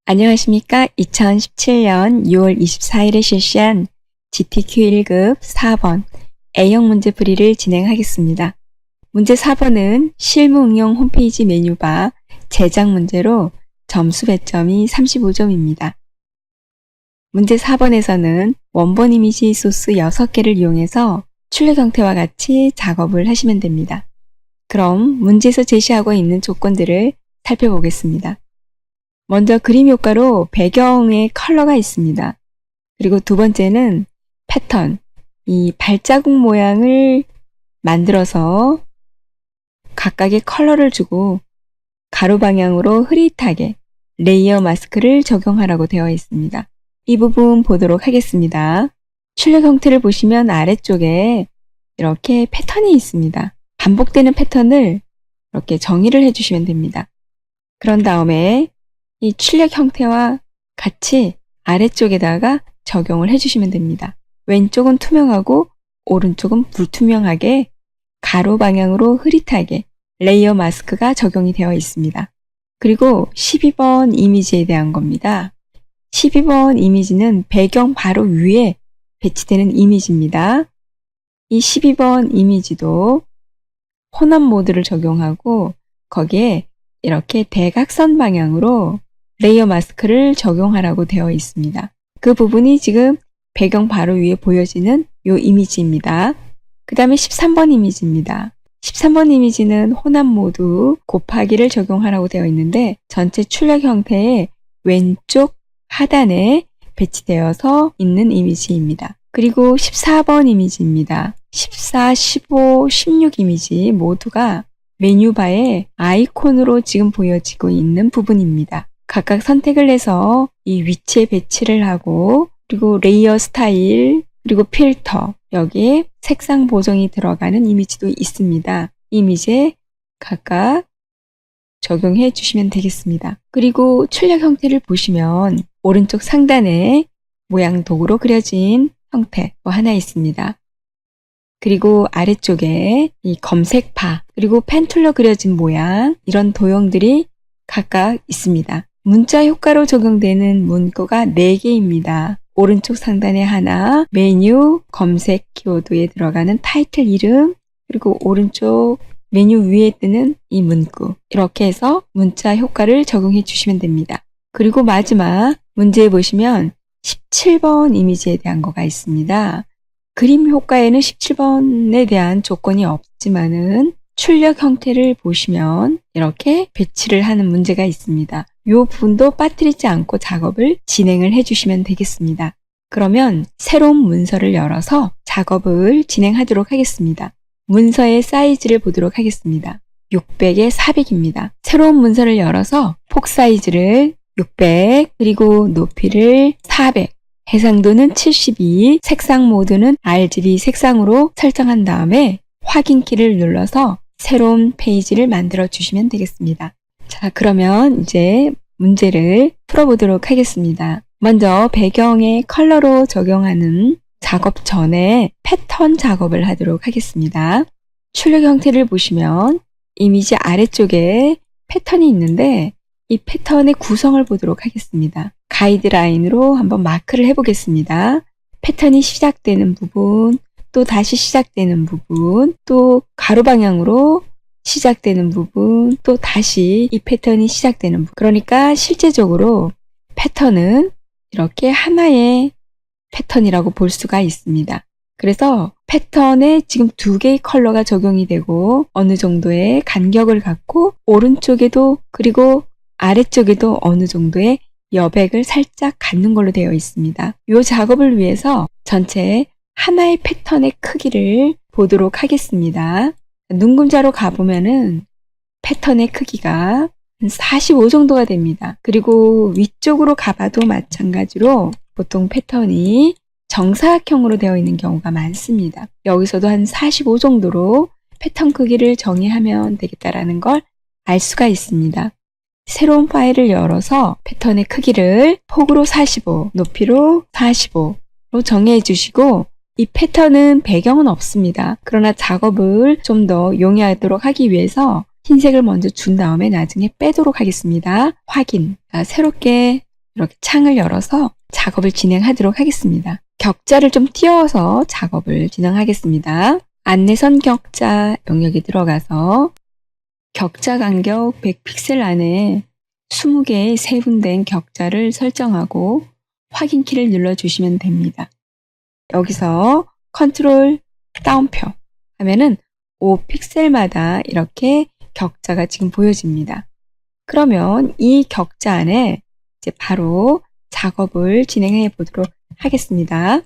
안녕하십니까? 2017년 6월 24일에 실시한 GTQ 1급 4번 A형 문제풀이를 진행하겠습니다. 문제 4번은 실무응용 홈페이지 메뉴바 제작 문제로 점수 배점이 35점입니다. 문제 4번에서는 원본 이미지 소스 6개를 이용해서 출력 형태와 같이 작업을 하시면 됩니다. 그럼 문제에서 제시하고 있는 조건들을 살펴보겠습니다. 먼저 그림 효과로 배경에 컬러가 있습니다. 그리고 두 번째는 패턴, 이 발자국 모양을 만들어서 각각의 컬러를 주고 가로 방향으로 흐릿하게 레이어 마스크를 적용하라고 되어 있습니다. 이 부분 보도록 하겠습니다. 출력 형태를 보시면 아래쪽에 이렇게 패턴이 있습니다. 반복되는 패턴을 이렇게 정의를 해주시면 됩니다. 그런 다음에 이 출력 형태와 같이 아래쪽에다가 적용을 해주시면 됩니다. 왼쪽은 투명하고 오른쪽은 불투명하게 가로 방향으로 흐릿하게 레이어 마스크가 적용이 되어 있습니다. 그리고 12번 이미지에 대한 겁니다. 12번 이미지는 배경 바로 위에 배치되는 이미지입니다. 이 12번 이미지도 혼합 모드를 적용하고 거기에 이렇게 대각선 방향으로 레이어 마스크를 적용하라고 되어 있습니다. 그 부분이 지금 배경 바로 위에 보여지는 이 이미지입니다. 그 다음에 13번 이미지입니다. 13번 이미지는 혼합 모드 곱하기를 적용하라고 되어 있는데 전체 출력 형태의 왼쪽 하단에 배치되어서 있는 이미지입니다. 그리고 14번 이미지입니다. 14, 15, 16 이미지 모두가 메뉴바의 아이콘으로 지금 보여지고 있는 부분입니다. 각각 선택을 해서 이 위치에 배치를 하고 그리고 레이어 스타일 그리고 필터 여기에 색상 보정이 들어가는 이미지도 있습니다. 이미지에 각각 적용해 주시면 되겠습니다. 그리고 출력 형태를 보시면 오른쪽 상단에 모양 도구로 그려진 형태 하나 있습니다. 그리고 아래쪽에 이 검색바 그리고 펜툴로 그려진 모양 이런 도형들이 각각 있습니다. 문자 효과로 적용되는 문구가 4개입니다. 오른쪽 상단에 하나, 메뉴, 검색 키워드에 들어가는 타이틀 이름, 그리고 오른쪽 메뉴 위에 뜨는 이 문구 이렇게 해서 문자 효과를 적용해 주시면 됩니다. 그리고 마지막 문제에 보시면 17번 이미지에 대한 거가 있습니다. 그림 효과에는 17번에 대한 조건이 없지만은 출력 형태를 보시면 이렇게 배치를 하는 문제가 있습니다. 이 부분도 빠뜨리지 않고 작업을 진행을 해주시면 되겠습니다. 그러면 새로운 문서를 열어서 작업을 진행하도록 하겠습니다. 문서의 사이즈를 보도록 하겠습니다. 600에 400입니다. 새로운 문서를 열어서 폭 사이즈를 600 그리고 높이를 400 해상도는 72 색상 모드는 RGB 색상으로 설정한 다음에 확인키를 눌러서 새로운 페이지를 만들어 주시면 되겠습니다. 자, 그러면 이제 문제를 풀어보도록 하겠습니다. 먼저 배경에 컬러로 적용하는 작업 전에 패턴 작업을 하도록 하겠습니다. 출력 형태를 보시면 이미지 아래쪽에 패턴이 있는데 이 패턴의 구성을 보도록 하겠습니다. 가이드라인으로 한번 마크를 해보겠습니다. 패턴이 시작되는 부분, 또 다시 시작되는 부분, 또 가로 방향으로 시작되는 부분, 또 다시 이 패턴이 시작되는 부분. 그러니까 실제적으로 패턴은 이렇게 하나의 패턴이라고 볼 수가 있습니다. 그래서 패턴에 지금 2개의 컬러가 적용이 되고 어느 정도의 간격을 갖고 오른쪽에도 그리고 아래쪽에도 어느 정도의 여백을 살짝 갖는 걸로 되어 있습니다. 이 작업을 위해서 전체 하나의 패턴의 크기를 보도록 하겠습니다. 눈금자로 가보면은 패턴의 크기가 45 정도가 됩니다. 그리고 위쪽으로 가봐도 마찬가지로 보통 패턴이 정사각형으로 되어 있는 경우가 많습니다. 여기서도 한 45 정도로 패턴 크기를 정의하면 되겠다라는 걸 알 수가 있습니다. 새로운 파일을 열어서 패턴의 크기를 폭으로 45, 높이로 45로 정의해 주시고 이 패턴은 배경은 없습니다. 그러나 작업을 좀 더 용이하도록 하기 위해서 흰색을 먼저 준 다음에 나중에 빼도록 하겠습니다. 확인. 새롭게 이렇게 창을 열어서 작업을 진행하도록 하겠습니다. 격자를 좀 띄워서 작업을 진행하겠습니다. 안내선 격자 영역에 들어가서 격자 간격 100픽셀 안에 20개의 세분된 격자를 설정하고 확인키를 눌러주시면 됩니다. 여기서 컨트롤 다운표 하면은 5픽셀마다 이렇게 격자가 지금 보여집니다. 그러면 이 격자 안에 이제 바로 작업을 진행해 보도록 하겠습니다.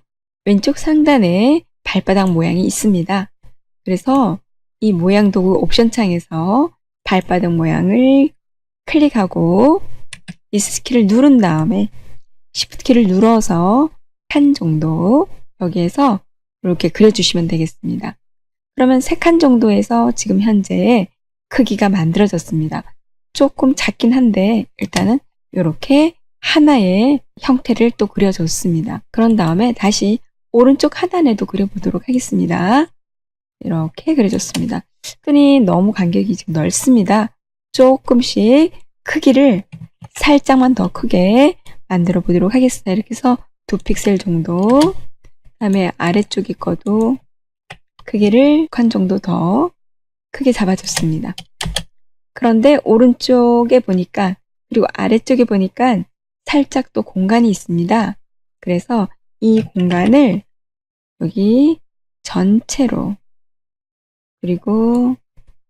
왼쪽 상단에 발바닥 모양이 있습니다. 그래서 이 모양 도구 옵션 창에서 발바닥 모양을 클릭하고 Shift 키를 누른 다음에 Shift 키를 눌러서 한 정도 여기에서 이렇게 그려주시면 되겠습니다. 그러면 3칸 정도에서 지금 현재 크기가 만들어졌습니다. 조금 작긴 한데 일단은 이렇게 하나의 형태를 또 그려줬습니다. 그런 다음에 다시 오른쪽 하단에도 그려보도록 하겠습니다. 이렇게 그려줬습니다. 끈이 너무 간격이 지금 넓습니다. 조금씩 크기를 살짝만 더 크게 만들어 보도록 하겠습니다. 이렇게 해서 2픽셀 정도, 그 다음에 아래쪽에 거도 크기를 한 정도 더 크게 잡아줬습니다. 그런데 오른쪽에 보니까 그리고 아래쪽에 보니까 살짝 또 공간이 있습니다. 그래서 이 공간을 여기 전체로 그리고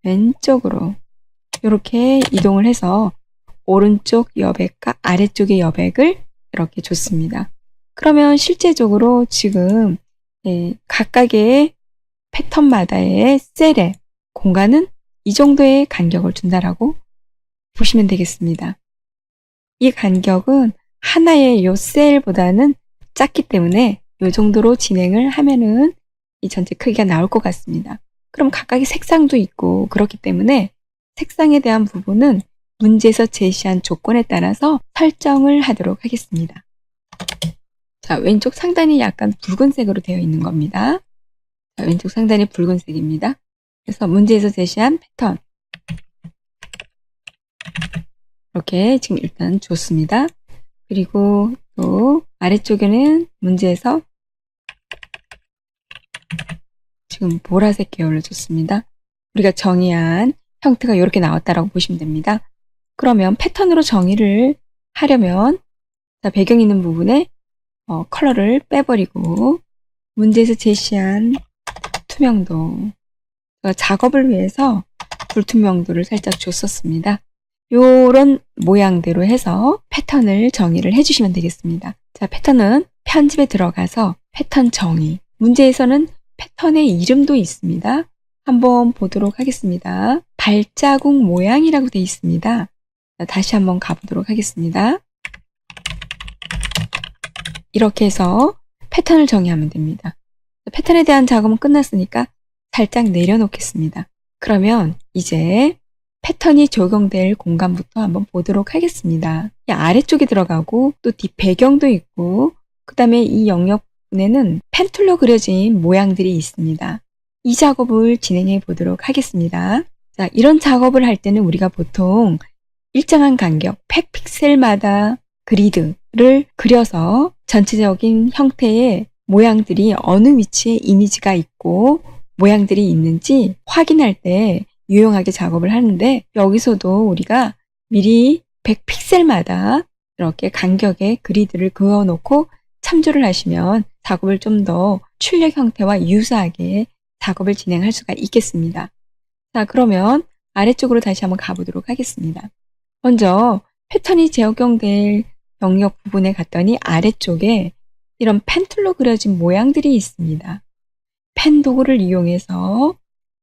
왼쪽으로 이렇게 이동을 해서 오른쪽 여백과 아래쪽의 여백을 이렇게 줬습니다. 그러면 실제적으로 지금 각각의 패턴마다의 셀의 공간은 이 정도의 간격을 준다라고 보시면 되겠습니다. 이 간격은 하나의 요 셀보다는 작기 때문에 이 정도로 진행을 하면은 이 전체 크기가 나올 것 같습니다. 그럼 각각의 색상도 있고 그렇기 때문에 색상에 대한 부분은 문제에서 제시한 조건에 따라서 설정을 하도록 하겠습니다. 자, 왼쪽 상단이 약간 붉은색으로 되어 있는 겁니다. 자, 왼쪽 상단이 붉은색입니다. 그래서 문제에서 제시한 패턴 이렇게 지금 일단 줬습니다. 그리고 또 아래쪽에는 문제에서 지금 보라색 계열을 줬습니다. 우리가 정의한 형태가 이렇게 나왔다라고 보시면 됩니다. 그러면 패턴으로 정의를 하려면 자, 배경 있는 부분에 컬러를 빼버리고 문제에서 제시한 투명도 작업을 위해서 불투명도를 살짝 줬었습니다. 요런 모양대로 해서 패턴을 정의를 해주시면 되겠습니다. 자, 패턴은 편집에 들어가서 패턴 정의. 문제에서는 패턴의 이름도 있습니다. 한번 보도록 하겠습니다. 발자국 모양이라고 되어 있습니다. 자, 다시 한번 가보도록 하겠습니다. 이렇게 해서 패턴을 정의하면 됩니다. 패턴에 대한 작업은 끝났으니까 살짝 내려놓겠습니다. 그러면 이제 패턴이 적용될 공간부터 한번 보도록 하겠습니다. 이 아래쪽에 들어가고 또 뒷 배경도 있고 그 다음에 이 영역 부분에는 펜툴로 그려진 모양들이 있습니다. 이 작업을 진행해 보도록 하겠습니다. 자, 이런 작업을 할 때는 우리가 보통 일정한 간격 100픽셀마다 그리드를 그려서 전체적인 형태의 모양들이 어느 위치에 이미지가 있고 모양들이 있는지 확인할 때 유용하게 작업을 하는데 여기서도 우리가 미리 100픽셀마다 이렇게 간격의 그리드를 그어놓고 참조를 하시면 작업을 좀 더 출력 형태와 유사하게 작업을 진행할 수가 있겠습니다. 자, 그러면 아래쪽으로 다시 한번 가보도록 하겠습니다. 먼저 패턴이 적용될 영역 부분에 갔더니 아래쪽에 이런 펜툴로 그려진 모양들이 있습니다. 펜 도구를 이용해서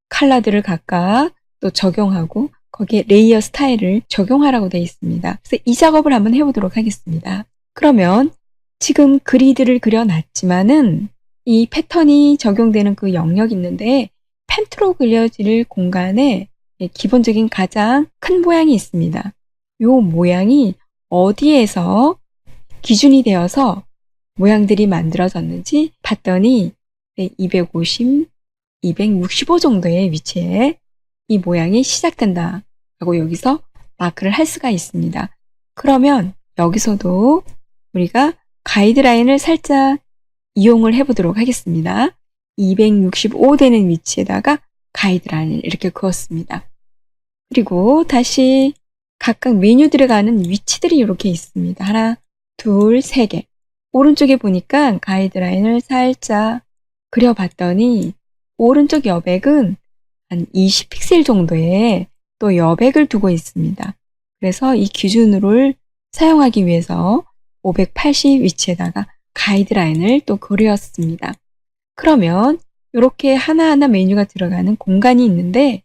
컬러들을 각각 또 적용하고 거기에 레이어 스타일을 적용하라고 되어 있습니다. 그래서 이 작업을 한번 해보도록 하겠습니다. 그러면 지금 그리드를 그려놨지만은 이 패턴이 적용되는 그 영역이 있는데 펜트로 그려질 공간에 기본적인 가장 큰 모양이 있습니다. 이 모양이 어디에서 기준이 되어서 모양들이 만들어졌는지 봤더니 250, 265 정도의 위치에 이 모양이 시작된다 라고 여기서 마크를 할 수가 있습니다. 그러면 여기서도 우리가 가이드라인을 살짝 이용을 해보도록 하겠습니다. 265 되는 위치에다가 가이드라인을 이렇게 그었습니다. 그리고 다시 각각 메뉴 들어가는 위치들이 이렇게 있습니다. 하나, 둘, 세 개. 오른쪽에 보니까 가이드라인을 살짝 그려봤더니 오른쪽 여백은 한 20픽셀 정도의 또 여백을 두고 있습니다. 그래서 이 기준으로 사용하기 위해서 580 위치에다가 가이드라인을 또 그렸습니다. 그러면 이렇게 하나하나 메뉴가 들어가는 공간이 있는데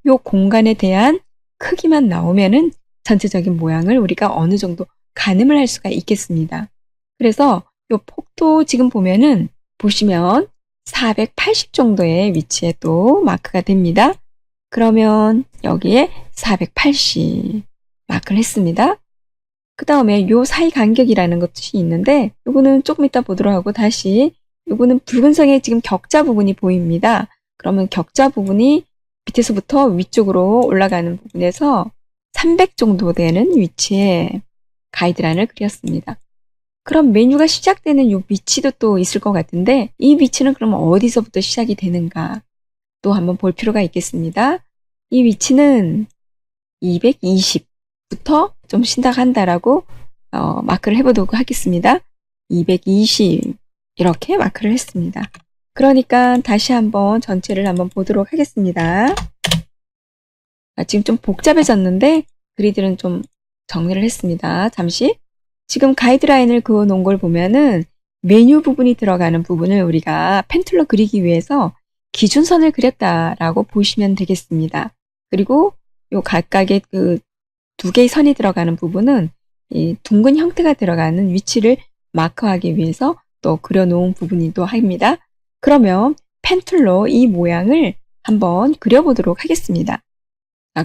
이 공간에 대한 크기만 나오면은 전체적인 모양을 우리가 어느 정도 가늠을 할 수가 있겠습니다. 그래서 이 폭도 지금 보면은 보시면 480 정도의 위치에 또 마크가 됩니다. 그러면 여기에 480 마크를 했습니다. 그 다음에 요 사이 간격이라는 것이 있는데 요거는 조금 이따 보도록 하고 다시 요거는 붉은색의 지금 격자 부분이 보입니다. 그러면 격자 부분이 밑에서부터 위쪽으로 올라가는 부분에서 300 정도 되는 위치에 가이드라인을 그렸습니다. 그럼 메뉴가 시작되는 요 위치도 또 있을 것 같은데 이 위치는 그러면 어디서부터 시작이 되는가 또 한번 볼 필요가 있겠습니다. 이 위치는 220부터 좀 시작한다라고 마크를 해보도록 하겠습니다. 220 이렇게 마크를 했습니다. 그러니까 다시 한번 전체를 한번 보도록 하겠습니다. 지금 좀 복잡해졌는데 그리들은 좀 정리를 했습니다. 잠시 지금 가이드라인을 그어 놓은 걸 보면은 메뉴 부분이 들어가는 부분을 우리가 펜툴로 그리기 위해서 기준선을 그렸다라고 보시면 되겠습니다. 그리고 요 각각의 그 두 개의 선이 들어가는 부분은 이 둥근 형태가 들어가는 위치를 마크하기 위해서 또 그려놓은 부분이기도 합니다. 그러면 펜툴로 이 모양을 한번 그려보도록 하겠습니다.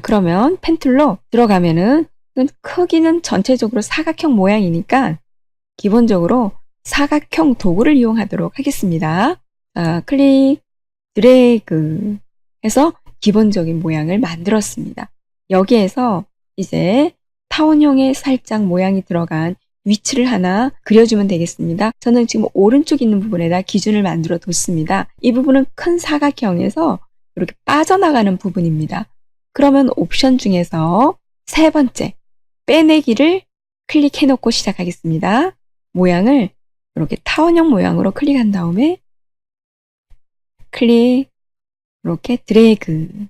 그러면 펜툴로 들어가면은 크기는 전체적으로 사각형 모양이니까 기본적으로 사각형 도구를 이용하도록 하겠습니다. 클릭, 드래그 해서 기본적인 모양을 만들었습니다. 여기에서 이제 타원형의 살짝 모양이 들어간 위치를 하나 그려주면 되겠습니다. 저는 지금 오른쪽 있는 부분에다 기준을 만들어 뒀습니다. 이 부분은 큰 사각형에서 이렇게 빠져나가는 부분입니다. 그러면 옵션 중에서 세 번째 빼내기를 클릭해 놓고 시작하겠습니다. 모양을 이렇게 타원형 모양으로 클릭한 다음에 클릭 이렇게 드래그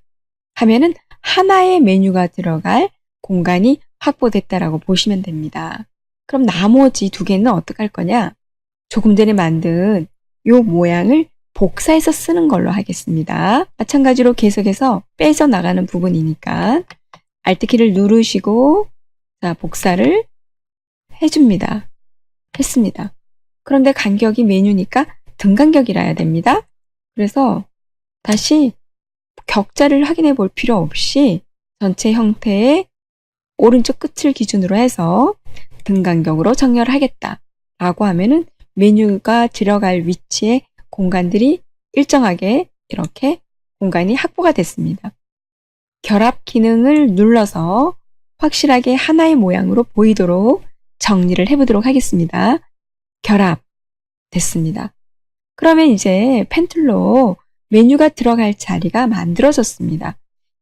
하면은 하나의 메뉴가 들어갈 공간이 확보됐다라고 보시면 됩니다. 그럼 나머지 두 개는 어떻게 할 거냐? 조금 전에 만든 이 모양을 복사해서 쓰는 걸로 하겠습니다. 마찬가지로 계속해서 빼져나가는 부분이니까 Alt키를 누르시고 자, 복사를 해줍니다. 했습니다. 그런데 간격이 메뉴니까 등 간격이라야 됩니다. 그래서 다시 격자를 확인해 볼 필요 없이 전체 형태의 오른쪽 끝을 기준으로 해서 등 간격으로 정렬하겠다 라고 하면은 메뉴가 들어갈 위치의 공간들이 일정하게 이렇게 공간이 확보가 됐습니다. 결합 기능을 눌러서 확실하게 하나의 모양으로 보이도록 정리를 해보도록 하겠습니다. 결합 됐습니다. 그러면 이제 펜툴로 메뉴가 들어갈 자리가 만들어졌습니다.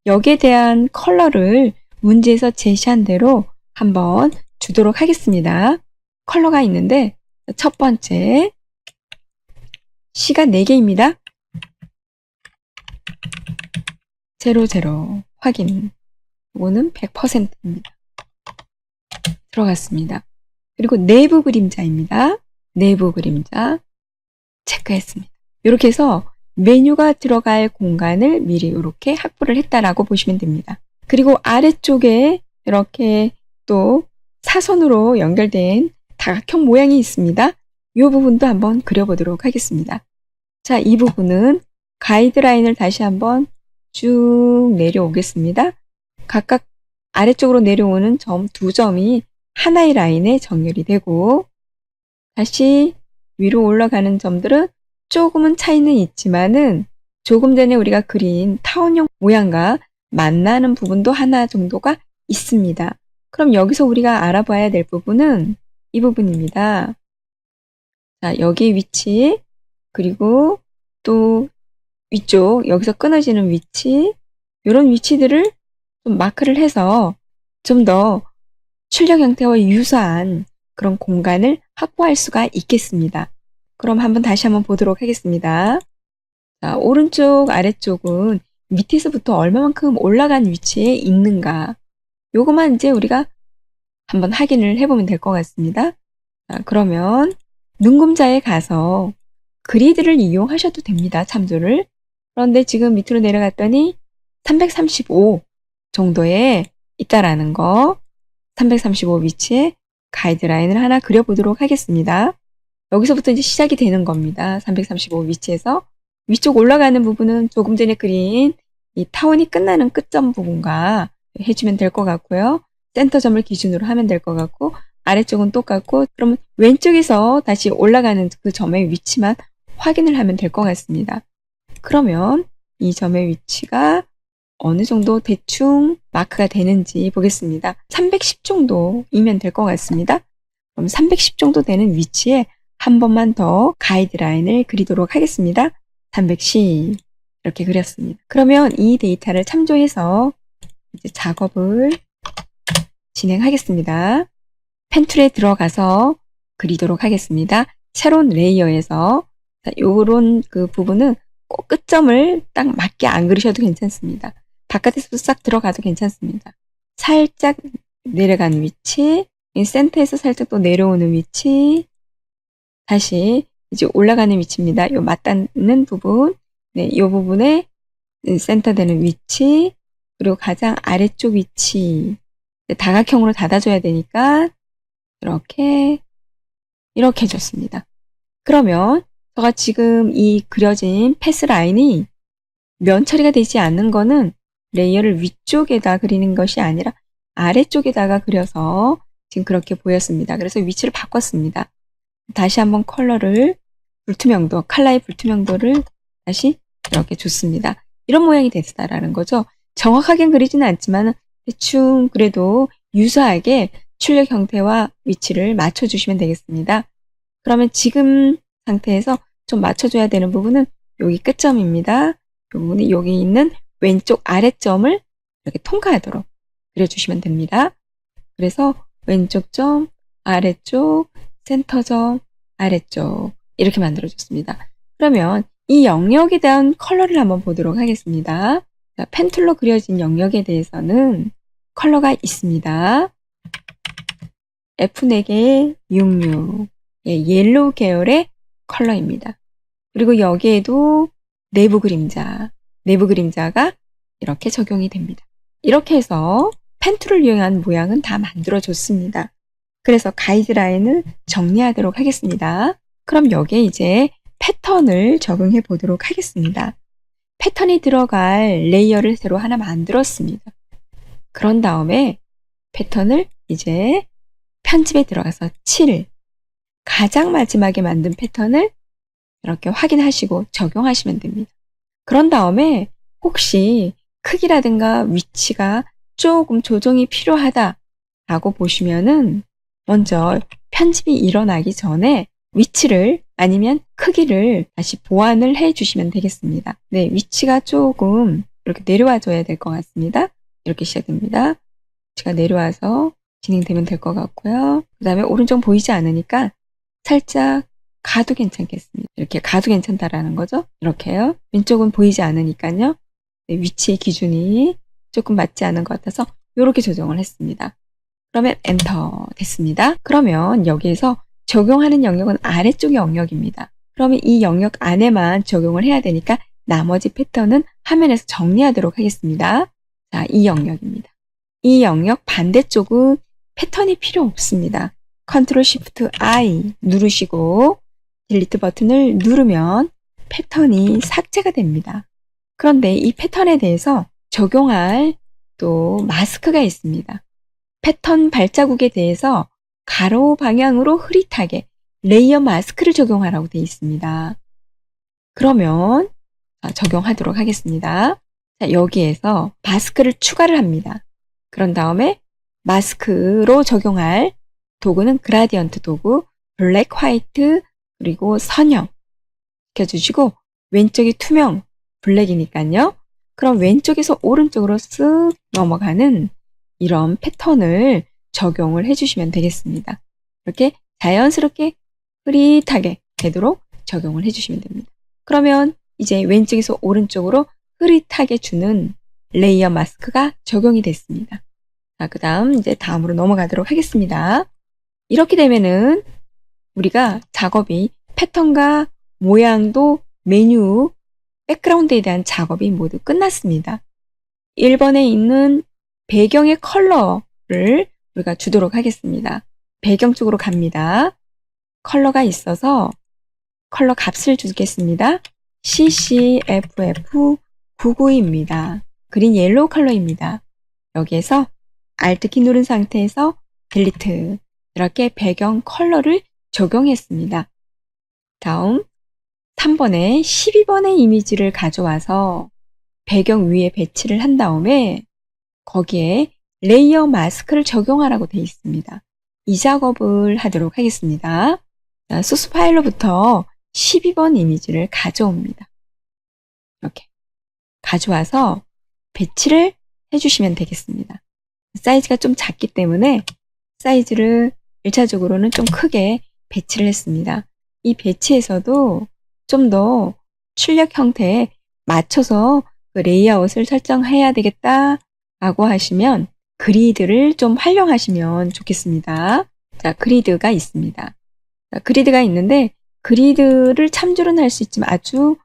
여기에 대한 컬러를 문제에서 제시한 대로 한번 주도록 하겠습니다. 컬러가 있는데 첫 번째 C가 4개입니다. 00 확인. 이거는 100%입니다. 들어갔습니다. 그리고 내부 그림자입니다. 내부 그림자 체크했습니다. 이렇게 해서 메뉴가 들어갈 공간을 미리 이렇게 확보를 했다라고 보시면 됩니다. 그리고 아래쪽에 이렇게 또 사선으로 연결된 다각형 모양이 있습니다. 이 부분도 한번 그려보도록 하겠습니다. 자, 이 부분은 가이드라인을 다시 한번 쭉 내려오겠습니다. 각각 아래쪽으로 내려오는 점 두 점이 하나의 라인에 정렬이 되고 다시 위로 올라가는 점들은 조금은 차이는 있지만은 조금 전에 우리가 그린 타원형 모양과 만나는 부분도 하나 정도가 있습니다. 그럼 여기서 우리가 알아봐야 될 부분은 이 부분입니다. 자, 여기 위치, 그리고 또 위쪽, 여기서 끊어지는 위치, 이런 위치들을 좀 마크를 해서 좀 더 출력 형태와 유사한 그런 공간을 확보할 수가 있겠습니다. 그럼 다시 한번 보도록 하겠습니다. 자, 오른쪽, 아래쪽은 밑에서부터 얼마만큼 올라간 위치에 있는가. 요것만 이제 우리가 한번 확인을 해보면 될 것 같습니다. 자, 그러면 눈금자에 가서 그리드를 이용하셔도 됩니다. 참조를. 그런데 지금 밑으로 내려갔더니 335 정도에 있다라는 거, 335 위치에 가이드라인을 하나 그려보도록 하겠습니다. 여기서부터 이제 시작이 되는 겁니다. 335 위치에서 위쪽 올라가는 부분은 조금 전에 그린 이 타원이 끝나는 끝점 부분과 해주면 될 것 같고요. 센터점을 기준으로 하면 될 것 같고, 아래쪽은 똑같고, 그러면 왼쪽에서 다시 올라가는 그 점의 위치만 확인을 하면 될 것 같습니다. 그러면 이 점의 위치가 어느 정도 대충 마크가 되는지 보겠습니다. 310 정도이면 될 것 같습니다. 그럼 310 정도 되는 위치에 한 번만 더 가이드라인을 그리도록 하겠습니다. 310 이렇게 그렸습니다. 그러면 이 데이터를 참조해서 이제 작업을 진행하겠습니다. 펜 툴에 들어가서 그리도록 하겠습니다. 새로운 레이어에서 요런 그 부분은 꼭 끝점을 딱 맞게 안 그리셔도 괜찮습니다. 바깥에서도 싹 들어가도 괜찮습니다. 살짝 내려간 위치, 센터에서 살짝 또 내려오는 위치, 다시 이제 올라가는 위치입니다. 요 맞닿는 부분, 네, 요 부분에 센터 되는 위치, 그리고 가장 아래쪽 위치, 다각형으로 닫아줘야 되니까 이렇게 해줬습니다. 그러면 제가 지금 이 그려진 패스 라인이 면 처리가 되지 않는 거는 레이어를 위쪽에다 그리는 것이 아니라 아래쪽에다가 그려서 지금 그렇게 보였습니다. 그래서 위치를 바꿨습니다. 다시 한번 컬러를 컬러의 불투명도를 다시 이렇게 줬습니다. 이런 모양이 됐다라는 거죠. 정확하게 그리지는 않지만 대충 그래도 유사하게 출력 형태와 위치를 맞춰주시면 되겠습니다. 그러면 지금 상태에서 좀 맞춰줘야 되는 부분은 여기 끝점입니다. 이 부분이 여기 있는 왼쪽 아래점을 이렇게 통과하도록 그려주시면 됩니다. 그래서 왼쪽 점, 아래쪽, 센터점, 아래쪽 이렇게 만들어줬습니다. 그러면 이 영역에 대한 컬러를 한번 보도록 하겠습니다. 자, 펜툴로 그려진 영역에 대해서는 컬러가 있습니다. F4개 66 옐로우 계열의 컬러입니다. 그리고 여기에도 내부 그림자가 이렇게 적용이 됩니다. 이렇게 해서 펜툴을 이용한 모양은 다 만들어줬습니다. 그래서 가이드라인을 정리하도록 하겠습니다. 그럼 여기에 이제 패턴을 적용해 보도록 하겠습니다. 패턴이 들어갈 레이어를 새로 하나 만들었습니다. 그런 다음에 패턴을 이제 편집에 들어가서 7, 가장 마지막에 만든 패턴을 이렇게 확인하시고 적용하시면 됩니다. 그런 다음에 혹시 크기라든가 위치가 조금 조정이 필요하다라고 보시면은 먼저 편집이 일어나기 전에 위치를 아니면 크기를 다시 보완을 해 주시면 되겠습니다. 네, 위치가 조금 이렇게 내려와 줘야 될 것 같습니다. 이렇게 시작됩니다. 위치가 내려와서 진행되면 될 것 같고요. 그 다음에 오른쪽 보이지 않으니까 살짝 가도 괜찮겠습니다. 이렇게 가도 괜찮다라는 거죠. 이렇게요. 왼쪽은 보이지 않으니까요. 네, 위치의 기준이 조금 맞지 않은 것 같아서 이렇게 조정을 했습니다. 그러면 엔터 됐습니다. 그러면 여기에서 적용하는 영역은 아래쪽 영역입니다. 그러면 이 영역 안에만 적용을 해야 되니까 나머지 패턴은 화면에서 정리하도록 하겠습니다. 자, 이 영역입니다. 이 영역 반대쪽은 패턴이 필요 없습니다. 컨트롤 시프트 I 누르시고 딜리트 버튼을 누르면 패턴이 삭제가 됩니다. 그런데 이 패턴에 대해서 적용할 또 마스크가 있습니다. 패턴 발자국에 대해서 가로 방향으로 흐릿하게 레이어 마스크를 적용하라고 되어 있습니다. 그러면 적용하도록 하겠습니다. 자, 여기에서 마스크를 추가를 합니다. 그런 다음에 마스크로 적용할 도구는 그라디언트 도구, 블랙, 화이트, 그리고 선형 시켜주시고 왼쪽이 투명, 블랙이니까요. 그럼 왼쪽에서 오른쪽으로 쓱 넘어가는 이런 패턴을 적용을 해주시면 되겠습니다. 이렇게 자연스럽게 흐릿하게 되도록 적용을 해주시면 됩니다. 그러면 이제 왼쪽에서 오른쪽으로 흐릿하게 주는 레이어 마스크가 적용이 됐습니다. 자, 그 다음 이제 다음으로 넘어가도록 하겠습니다. 이렇게 되면은 우리가 작업이 패턴과 모양도 메뉴, 백그라운드에 대한 작업이 모두 끝났습니다. 1번에 있는 배경의 컬러를 우리가 주도록 하겠습니다. 배경 쪽으로 갑니다. 컬러가 있어서 컬러 값을 주겠습니다. CCFF99입니다. 그린 옐로우 컬러입니다. 여기에서 Alt키 누른 상태에서 딜리트 이렇게 배경 컬러를 적용했습니다. 다음 3번에 12번의 이미지를 가져와서 배경 위에 배치를 한 다음에 거기에 레이어 마스크를 적용하라고 되어 있습니다. 이 작업을 하도록 하겠습니다. 자, 소스 파일로부터 12번 이미지를 가져옵니다. 이렇게 가져와서 배치를 해주시면 되겠습니다. 사이즈가 좀 작기 때문에 사이즈를 1차적으로는 좀 크게 배치를 했습니다. 이 배치에서도 좀 더 출력 형태에 맞춰서 그 레이아웃을 설정해야 되겠다 라고 하시면 그리드를 좀 활용하시면 좋겠습니다. 자, 그리드가 있습니다. 자, 그리드가 있는데 그리드를 참조는 할 수 있지만 아주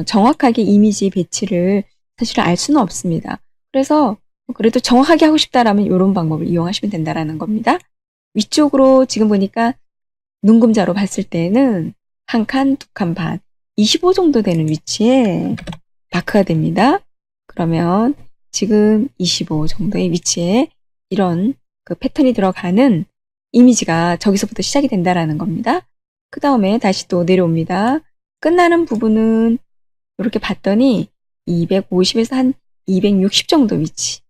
정확하게 이미지 배치를 사실 알 수는 없습니다. 그래서 그래도 정확하게 하고 싶다라면 이런 방법을 이용하시면 된다라는 겁니다. 위쪽으로 지금 보니까 눈금자로 봤을 때는 한 칸, 두 칸 반, 25 정도 되는 위치에 마크가 됩니다. 그러면 지금 25 정도의 위치에 이런 그 패턴이 들어가는 이미지가 저기서부터 시작이 된다라는 겁니다. 그 다음에 다시 또 내려옵니다. 끝나는 부분은 이렇게 봤더니 250에서 한 260 정도 위치.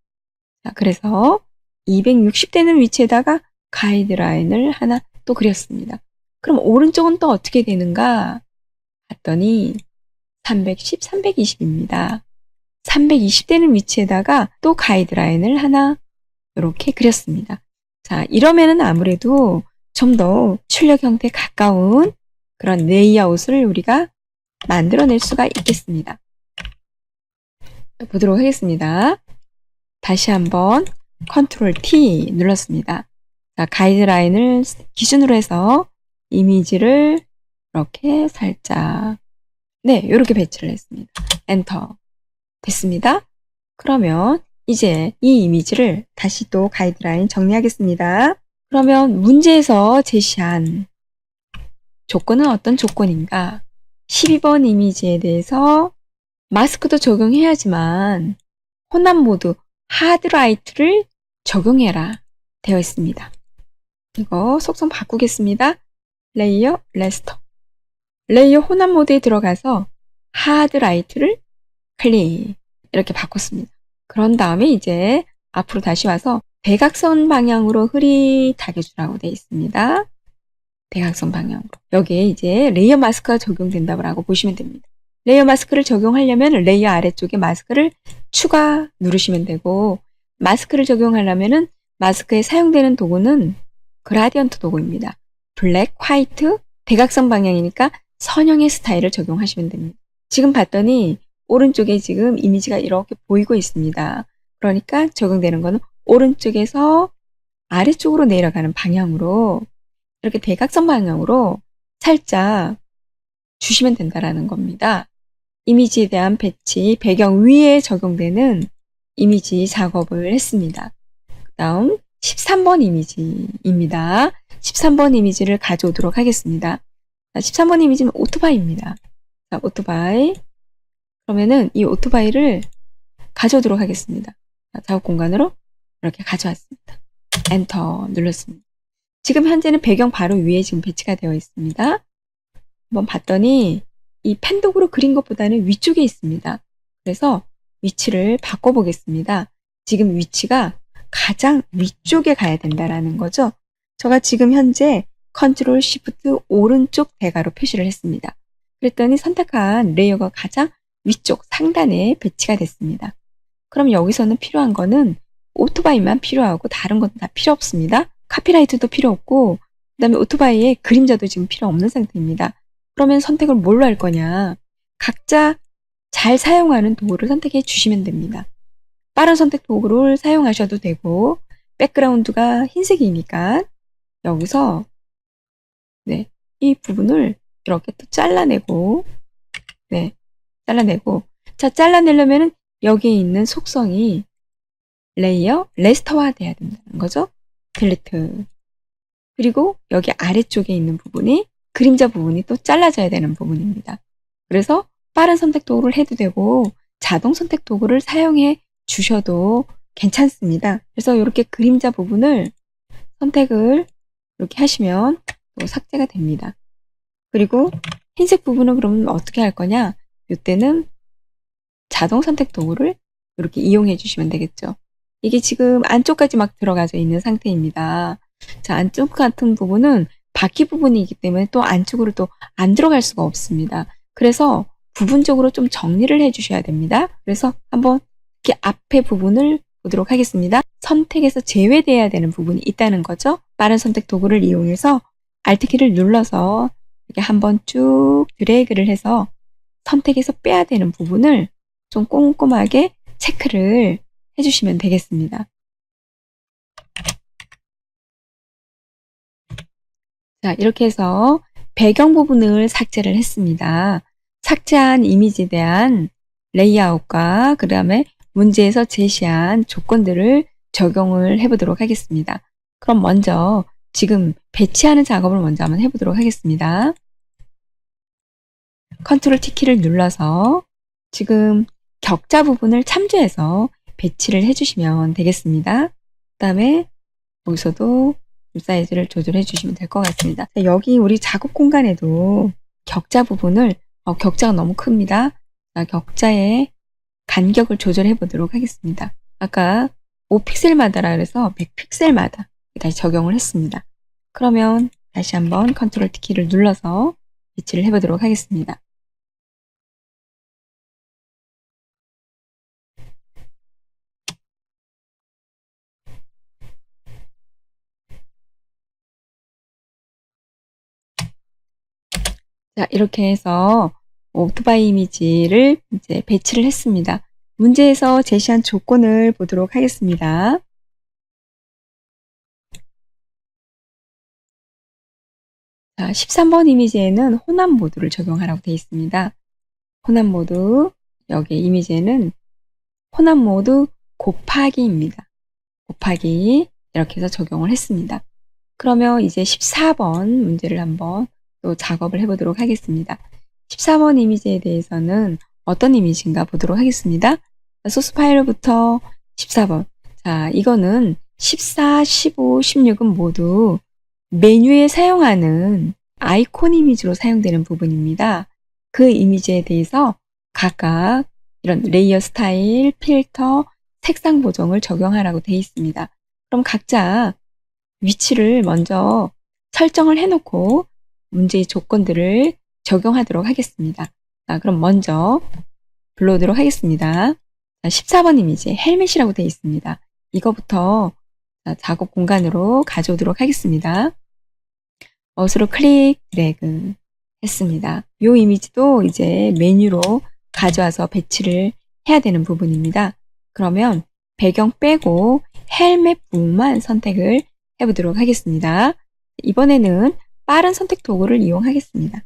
자, 그래서 260 되는 위치에다가 가이드라인을 하나 또 그렸습니다. 그럼 오른쪽은 또 어떻게 되는가 봤더니 310, 320입니다. 320 되는 위치에다가 또 가이드라인을 하나 이렇게 그렸습니다. 자, 이러면은 아무래도 좀 더 출력 형태에 가까운 그런 레이아웃을 우리가 만들어낼 수가 있겠습니다. 보도록 하겠습니다. 다시 한번 컨트롤 T 눌렀습니다. 자, 가이드라인을 기준으로 해서 이미지를 이렇게 살짝 이렇게 배치를 했습니다. 엔터 됐습니다. 그러면 이제 이 이미지를 다시 또 가이드라인 정리하겠습니다. 그러면 문제에서 제시한 조건은 어떤 조건인가? 12번 이미지에 대해서 마스크도 적용해야지만 혼합 모드 하드라이트를 적용해라 되어 있습니다. 이거 속성 바꾸겠습니다. 레이어 레스터 레이어 혼합 모드에 들어가서 하드라이트를 클릭 이렇게 바꿨습니다. 그런 다음에 이제 앞으로 다시 와서 대각선 방향으로 흐릿하게 주라고 되어 있습니다. 대각선 방향으로. 여기에 이제 레이어 마스크가 적용된다고 보시면 됩니다. 레이어 마스크를 적용하려면 레이어 아래쪽에 마스크를 추가 누르시면 되고 마스크를 적용하려면은 마스크에 사용되는 도구는 그라디언트 도구입니다. 블랙, 화이트, 대각선 방향이니까 선형의 스타일을 적용하시면 됩니다. 지금 봤더니 오른쪽에 지금 이미지가 이렇게 보이고 있습니다. 그러니까 적용되는 거는 오른쪽에서 아래쪽으로 내려가는 방향으로 이렇게 대각선 방향으로 살짝 주시면 된다라는 겁니다. 이미지에 대한 배치, 배경 위에 적용되는 이미지 작업을 했습니다. 그 다음 13번 이미지입니다. 13번 이미지를 가져오도록 하겠습니다. 13번 이미지는 오토바이입니다. 자, 오토바이. 그러면은 이 오토바이를 가져오도록 하겠습니다. 자, 작업 공간으로 이렇게 가져왔습니다. 엔터 눌렀습니다. 지금 현재는 배경 바로 위에 지금 배치가 되어 있습니다. 한번 봤더니 이 펜독으로 그린 것보다는 위쪽에 있습니다. 그래서 위치를 바꿔보겠습니다. 지금 위치가 가장 위쪽에 가야 된다라는 거죠. 제가 지금 현재 컨트롤 시프트 오른쪽 대괄호 표시를 했습니다. 그랬더니 선택한 레이어가 가장 위쪽 상단에 배치가 됐습니다. 그럼 여기서는 필요한 거는 오토바이만 필요하고 다른 건 다 필요 없습니다. 카피라이트도 필요 없고 그 다음에 오토바이의 그림자도 지금 필요 없는 상태입니다. 그러면 선택을 뭘로 할 거냐? 각자 잘 사용하는 도구를 선택해 주시면 됩니다. 빠른 선택 도구를 사용하셔도 되고 백그라운드가 흰색이니까 여기서 네, 이 부분을 이렇게 또 잘라내고 네, 잘라내고 자, 잘라내려면은 여기에 있는 속성이 레이어, 레스터화 돼야 된다는 거죠. 딜리트. 그리고 여기 아래쪽에 있는 부분이 그림자 부분이 또 잘라져야 되는 부분입니다. 그래서 빠른 선택 도구를 해도 되고 자동 선택 도구를 사용해 주셔도 괜찮습니다. 그래서 이렇게 그림자 부분을 선택을 이렇게 하시면 또 삭제가 됩니다. 그리고 흰색 부분은 그러면 어떻게 할 거냐? 이때는 자동 선택 도구를 이렇게 이용해 주시면 되겠죠. 이게 지금 안쪽까지 막 들어가져 있는 상태입니다. 자, 안쪽 같은 부분은 바퀴 부분이기 때문에 또 안쪽으로 또 안 들어갈 수가 없습니다. 그래서 부분적으로 좀 정리를 해 주셔야 됩니다. 그래서 한번 이렇게 앞에 부분을 보도록 하겠습니다. 선택에서 제외돼야 되는 부분이 있다는 거죠. 빠른 선택 도구를 이용해서 Alt키를 눌러서 이렇게 한번 쭉 드래그를 해서 선택에서 빼야 되는 부분을 좀 꼼꼼하게 체크를 해주시면 되겠습니다. 자, 이렇게 해서 배경 부분을 삭제를 했습니다. 삭제한 이미지에 대한 레이아웃과 그 다음에 문제에서 제시한 조건들을 적용을 해보도록 하겠습니다. 그럼 먼저 지금 배치하는 작업을 먼저 한번 해보도록 하겠습니다. 컨트롤 T키를 눌러서 지금 격자 부분을 참조해서 배치를 해주시면 되겠습니다. 그 다음에 여기서도 사이즈를 조절해 주시면 될 것 같습니다. 여기 우리 작업 공간에도 격자 부분을 격자가 너무 큽니다. 격자의 간격을 조절해 보도록 하겠습니다. 아까 5픽셀마다라 그래서 100픽셀마다 다시 적용을 했습니다. 그러면 다시 한번 컨트롤 T키를 눌러서 배치를 해 보도록 하겠습니다. 자, 이렇게 해서 오토바이 이미지를 이제 배치를 했습니다. 문제에서 제시한 조건을 보도록 하겠습니다. 자, 13번 이미지에는 혼합 모드를 적용하라고 되어 있습니다. 혼합 모드, 여기 이미지에는 혼합 모드 곱하기입니다. 곱하기 이렇게 해서 적용을 했습니다. 그러면 이제 14번 문제를 한번 또 작업을 해보도록 하겠습니다. 14번 이미지에 대해서는 어떤 이미지인가 보도록 하겠습니다. 소스 파일로부터 14번. 자, 이거는 14, 15, 16은 모두 메뉴에 사용하는 아이콘 이미지로 사용되는 부분입니다. 그 이미지에 대해서 각각 이런 레이어 스타일, 필터, 색상 보정을 적용하라고 되어 있습니다. 그럼 각자 위치를 먼저 설정을 해놓고 문제의 조건들을 적용하도록 하겠습니다. 자, 그럼 먼저 불러오도록 하겠습니다. 자, 14번 이미지 헬멧이라고 되어 있습니다. 이거부터 작업 공간으로 가져오도록 하겠습니다. 마우스로 클릭, 드래그 했습니다. 이 이미지도 이제 메뉴로 가져와서 배치를 해야 되는 부분입니다. 그러면 배경 빼고 헬멧 부분만 선택을 해보도록 하겠습니다. 이번에는 빠른 선택 도구를 이용하겠습니다.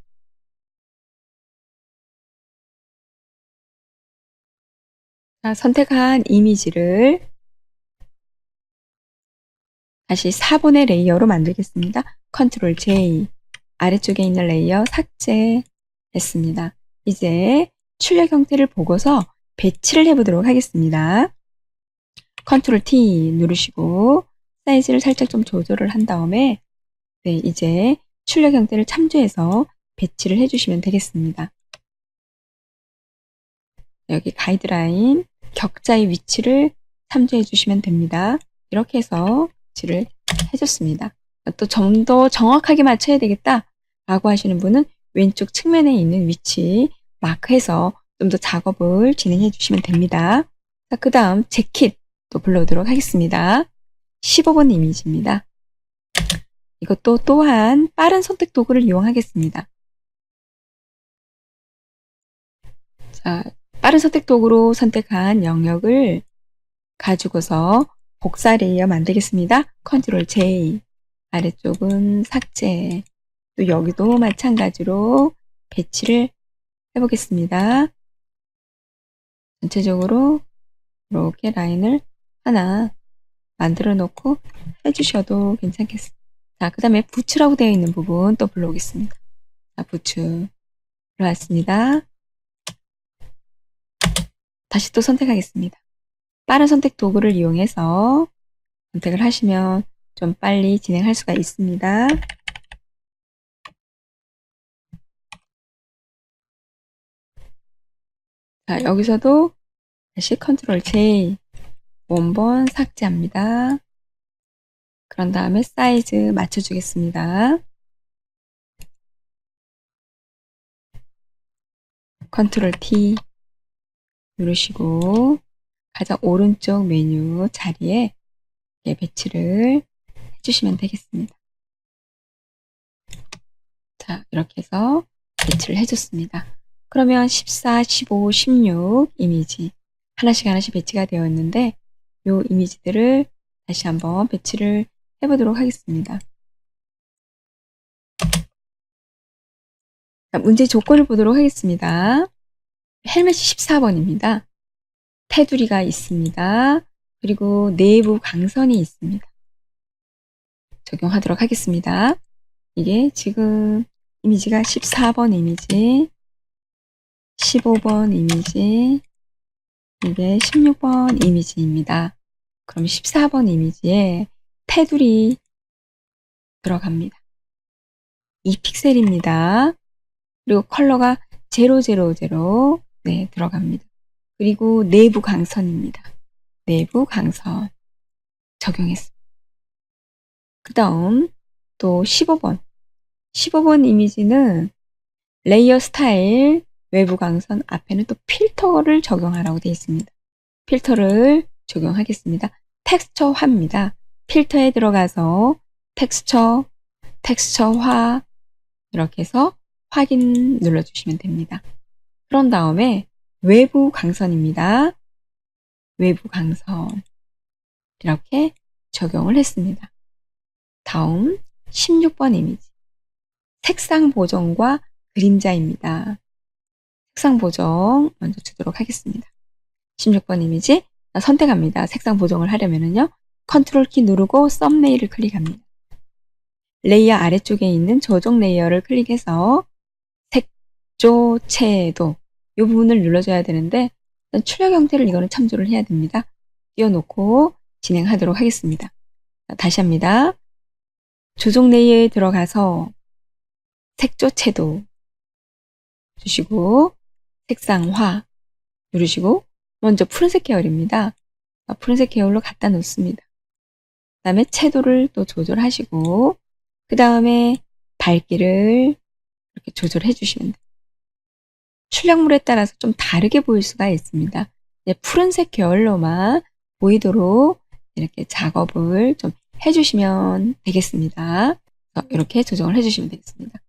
자, 선택한 이미지를 다시 4번의 레이어로 만들겠습니다. 컨트롤 J, 아래쪽에 있는 레이어 삭제했습니다. 이제 출력 형태를 보고서 배치를 해보도록 하겠습니다. 컨트롤 T 누르시고 사이즈를 살짝 좀 조절을 한 다음에 네, 이제 출력 형태를 참조해서 배치를 해주시면 되겠습니다. 여기 가이드라인 격자의 위치를 참조해 주시면 됩니다. 이렇게 해서 배치를 해줬습니다. 또 좀 더 정확하게 맞춰야 되겠다 라고 하시는 분은 왼쪽 측면에 있는 위치 마크해서 좀 더 작업을 진행해 주시면 됩니다. 자, 그 다음 재킷 또 불러오도록 하겠습니다. 15번 이미지입니다. 이것도 또한 빠른 선택 도구를 이용하겠습니다. 자, 빠른 선택 도구로 선택한 영역을 가지고서 복사 레이어 만들겠습니다. 컨트롤 J, 아래쪽은 삭제, 또 여기도 마찬가지로 배치를 해보겠습니다. 전체적으로 이렇게 라인을 하나 만들어 놓고 해주셔도 괜찮겠습니다. 자, 그 다음에 부츠라고 되어 있는 부분 또 불러오겠습니다. 자, 부츠 들어왔습니다. 다시 또 선택하겠습니다. 빠른 선택 도구를 이용해서 선택을 하시면 좀 빨리 진행할 수가 있습니다. 자, 여기서도 다시 컨트롤 J 원본 삭제합니다. 그런 다음에 사이즈 맞춰주겠습니다. 컨트롤 T 누르시고 가장 오른쪽 메뉴 자리에 배치를 해주시면 되겠습니다. 자, 이렇게 해서 배치를 해줬습니다. 그러면 14, 15, 16 이미지 하나씩 배치가 되어 있는데 이 이미지들을 다시 한번 배치를 해보도록 하겠습니다. 자, 문제 조건을 보도록 하겠습니다. 헬멧이 14번입니다. 테두리가 있습니다. 그리고 내부 광선이 있습니다. 적용하도록 하겠습니다. 이게 지금 이미지가 14번 이미지, 15번 이미지, 이게 16번 이미지입니다. 그럼 14번 이미지에 테두리 들어갑니다. 2픽셀입니다. 그리고 컬러가 000 네, 들어갑니다. 그리고 내부 광선입니다. 내부 광선 적용했습니다. 그 다음 또 15번. 15번 이미지는 레이어 스타일 외부 광선 앞에는 또 필터를 적용하라고 되어 있습니다. 필터를 적용하겠습니다. 텍스처화입니다. 필터에 들어가서 텍스처화 이렇게 해서 확인 눌러주시면 됩니다. 그런 다음에 외부 광선입니다. 외부 광선 이렇게 적용을 했습니다. 다음 16번 이미지 색상 보정과 그림자입니다. 색상 보정 먼저 주도록 하겠습니다. 16번 이미지 선택합니다. 색상 보정을 하려면요. 컨트롤 키 누르고 썸네일을 클릭합니다. 레이어 아래쪽에 있는 조정 레이어를 클릭해서 색조, 채도 이 부분을 눌러줘야 되는데 출력 형태를 이거는 참조를 해야 됩니다. 띄워놓고 진행하도록 하겠습니다. 다시 합니다. 조정 레이어에 들어가서 색조, 채도 주시고 색상화 누르시고 먼저 푸른색 계열입니다. 푸른색 계열로 갖다 놓습니다. 그 다음에 채도를 또 조절하시고 그 다음에 밝기를 이렇게 조절해 주시면 돼요. 출력물에 따라서 좀 다르게 보일 수가 있습니다. 푸른색 계열로만 보이도록 이렇게 작업을 좀 해주시면 되겠습니다. 이렇게 조정을 해주시면 되겠습니다.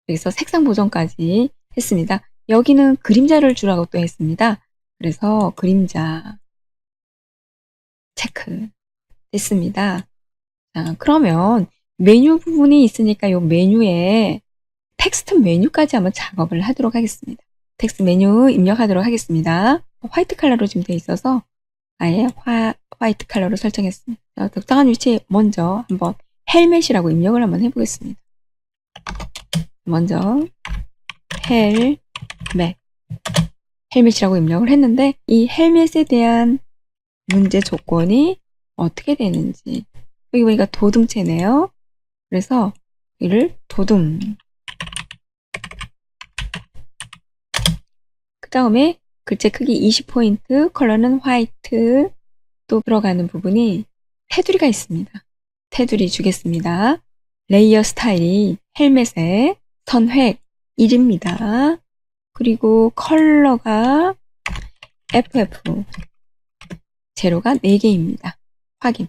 여기서 색상 보정까지 했습니다. 여기는 그림자를 주라고 또 했습니다. 그래서 그림자 체크 됐습니다. 자, 그러면 메뉴 부분이 있으니까 이 메뉴에 텍스트 메뉴까지 한번 작업을 하도록 하겠습니다. 텍스트 메뉴 입력하도록 하겠습니다. 화이트 컬러로 지금 되어 있어서 아예 화이트 컬러로 설정했습니다. 자, 적당한 위치에 먼저 한번 헬멧이라고 입력을 한번 해보겠습니다. 먼저 헬멧이라고 입력을 했는데 이 헬멧에 대한 문제 조건이 어떻게 되는지 여기 보니까 도둠체네요. 그래서 이를 도둠 그 다음에 글자 크기 20포인트 컬러는 화이트 또 들어가는 부분이 테두리가 있습니다. 테두리 주겠습니다. 레이어 스타일이 헬멧의 선획 1입니다. 그리고 컬러가 FF 제로가 4개입니다. 확인.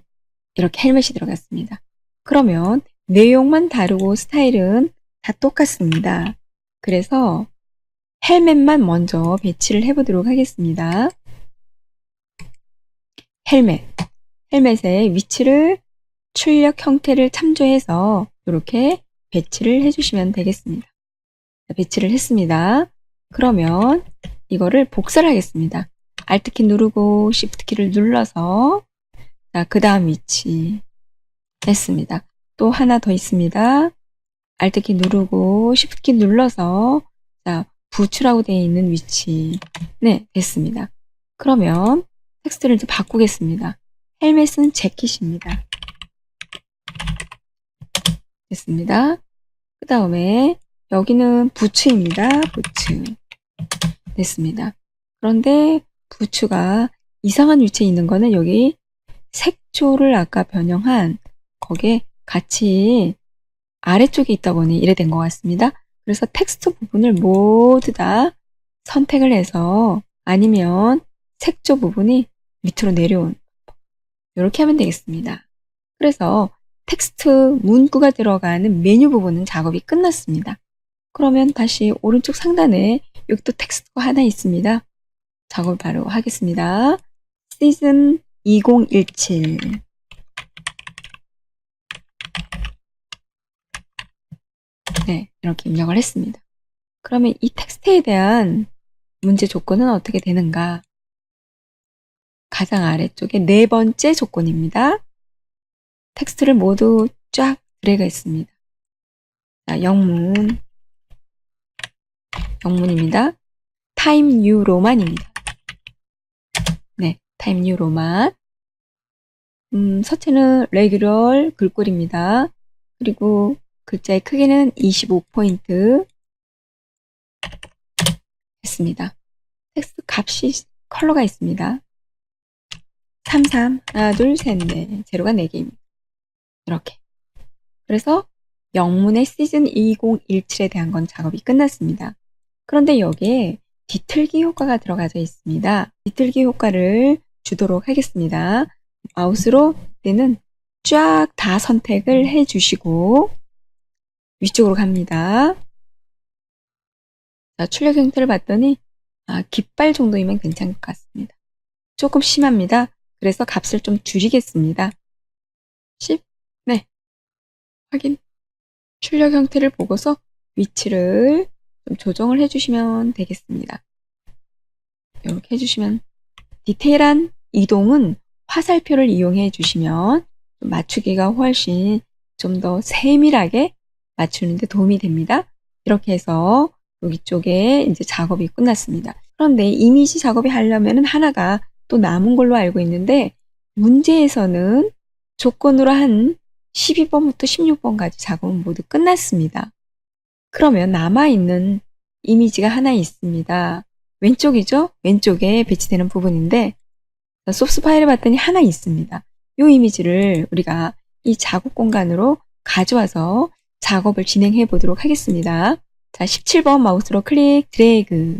이렇게 헬멧이 들어갔습니다. 그러면 내용만 다르고 스타일은 다 똑같습니다. 그래서 헬멧만 먼저 배치를 해보도록 하겠습니다. 헬멧의 위치를 출력 형태를 참조해서 이렇게 배치를 해주시면 되겠습니다. 배치를 했습니다. 그러면 이거를 복사를 하겠습니다. Alt키 누르고 Shift키를 눌러서 그 다음 위치 했습니다. 또 하나 더 있습니다. Alt키 누르고 Shift키 눌러서 부츠라고 되어 있는 위치 네 됐습니다. 그러면 텍스트를 이제 바꾸겠습니다. 헬멧은 재킷입니다. 됐습니다. 그 다음에 여기는 부츠입니다. 부츠 됐습니다. 그런데 부츠가 이상한 위치에 있는 거는 여기 색조를 아까 변형한 거기에 같이 아래쪽에 있다 보니 이래 된 것 같습니다. 그래서 텍스트 부분을 모두 다 선택을 해서 아니면 색조 부분이 밑으로 내려온 이렇게 하면 되겠습니다. 그래서 텍스트 문구가 들어가는 메뉴 부분은 작업이 끝났습니다. 그러면 다시 오른쪽 상단에 여기 또 텍스트가 하나 있습니다. 작업을 바로 하겠습니다. 시즌 2017 네, 이렇게 입력을 했습니다. 그러면 이 텍스트에 대한 문제 조건은 어떻게 되는가? 가장 아래쪽에 네 번째 조건입니다. 텍스트를 모두 쫙 드래그 했습니다. 자, 영문입니다. 타임 뉴 로만입니다. 네, 타임 뉴 로만. 서체는 레귤럴 글꼴입니다. 그리고 글자의 크기는 25포인트 했습니다. 텍스트 값이 컬러가 있습니다. 33, 하나, 둘, 셋, 넷, 제로가 4개입니다. 이렇게. 그래서 영문의 시즌 2017에 대한 건 작업이 끝났습니다. 그런데 여기에 뒤틀기 효과가 들어가져 있습니다. 뒤틀기 효과를 주도록 하겠습니다. 마우스로 때는 쫙 다 선택을 해주시고 위쪽으로 갑니다. 자, 출력 형태를 봤더니 깃발 정도이면 괜찮을 것 같습니다. 조금 심합니다. 그래서 값을 좀 줄이겠습니다. 10, 네, 확인. 출력 형태를 보고서 위치를 좀 조정을 해주시면 되겠습니다. 이렇게 해주시면 디테일한 이동은 화살표를 이용해 주시면 맞추기가 훨씬 좀 더 세밀하게 맞추는 데 도움이 됩니다. 이렇게 해서 여기 쪽에 이제 작업이 끝났습니다. 그런데 이미지 작업이 하려면 하나가 또 남은 걸로 알고 있는데 문제에서는 조건으로 한 12번부터 16번까지 작업은 모두 끝났습니다. 그러면 남아있는 이미지가 하나 있습니다. 왼쪽이죠? 왼쪽에 배치되는 부분인데 소스 파일을 봤더니 하나 있습니다. 이 이미지를 우리가 이 작업 공간으로 가져와서 작업을 진행해 보도록 하겠습니다. 자, 17번 마우스로 클릭, 드래그.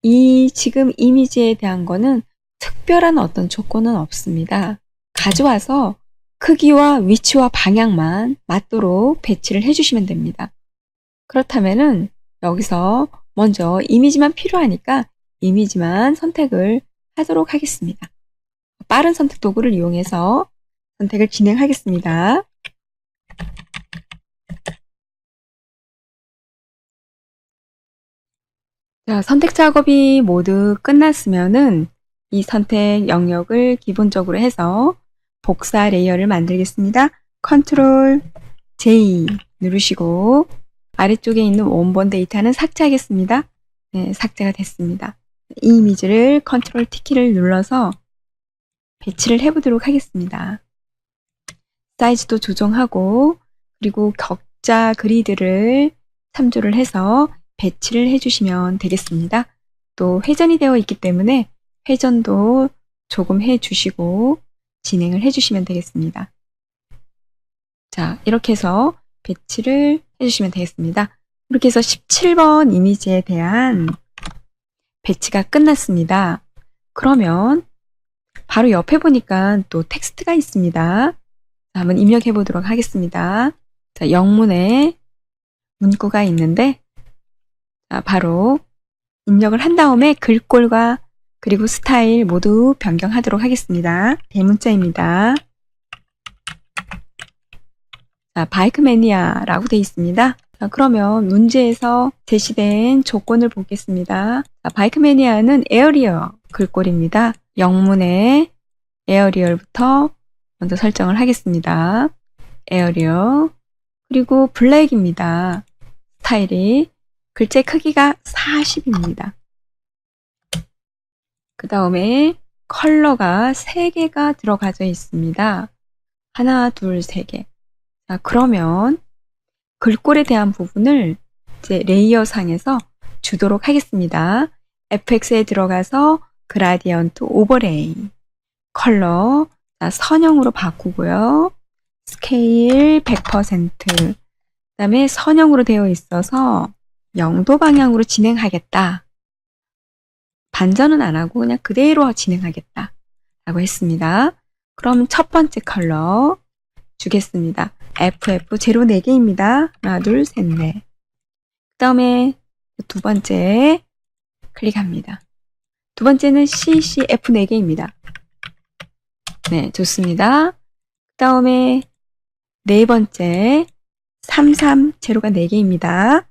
이 지금 이미지에 대한 거는 특별한 어떤 조건은 없습니다. 가져와서 크기와 위치와 방향만 맞도록 배치를 해주시면 됩니다. 그렇다면은 여기서 먼저 이미지만 필요하니까 이미지만 선택을 하도록 하겠습니다. 빠른 선택 도구를 이용해서 선택을 진행하겠습니다. 자, 선택 작업이 모두 끝났으면은 이 선택 영역을 기본적으로 해서 복사 레이어를 만들겠습니다. 컨트롤 J 누르시고 아래쪽에 있는 원본 데이터는 삭제하겠습니다. 네, 삭제가 됐습니다. 이 이미지를 컨트롤 T키를 눌러서 배치를 해보도록 하겠습니다. 사이즈도 조정하고 그리고 격자 그리드를 참조를 해서 배치를 해주시면 되겠습니다. 또 회전이 되어 있기 때문에 회전도 조금 해주시고 진행을 해주시면 되겠습니다. 자, 이렇게 해서 배치를 해주시면 되겠습니다. 이렇게 해서 17번 이미지에 대한 배치가 끝났습니다. 그러면 바로 옆에 보니까 또 텍스트가 있습니다. 자, 한번 입력해 보도록 하겠습니다. 자, 영문에 문구가 있는데, 자, 바로 입력을 한 다음에 글꼴과 그리고 스타일 모두 변경하도록 하겠습니다. 대문자입니다. 자, 바이크 매니아라고 되어 있습니다. 자, 그러면 문제에서 제시된 조건을 보겠습니다. 자, 바이크 매니아는 에어리어 글꼴입니다. 영문의 에어리얼부터 먼저 설정을 하겠습니다. 에어리어 그리고 블랙입니다. 스타일이 글자 크기가 40입니다. 그 다음에 컬러가 3개가 들어가져 있습니다. 하나, 둘, 3개. 자, 그러면 글꼴에 대한 부분을 이제 레이어 상에서 주도록 하겠습니다. FX에 들어가서 그라디언트 오버레이 컬러 자, 선형으로 바꾸고요. 스케일 100% 그 다음에 선형으로 되어 있어서 0도 방향으로 진행하겠다. 반전은 안 하고 그냥 그대로 진행하겠다 라고 했습니다. 그럼 첫 번째 컬러 주겠습니다. FF 제로 4개입니다. 하나, 둘, 셋, 넷. 그 다음에 두 번째 클릭합니다. 두 번째는 CCF 4개입니다. 네, 좋습니다. 그 다음에 네 번째 33 제로가 4개입니다.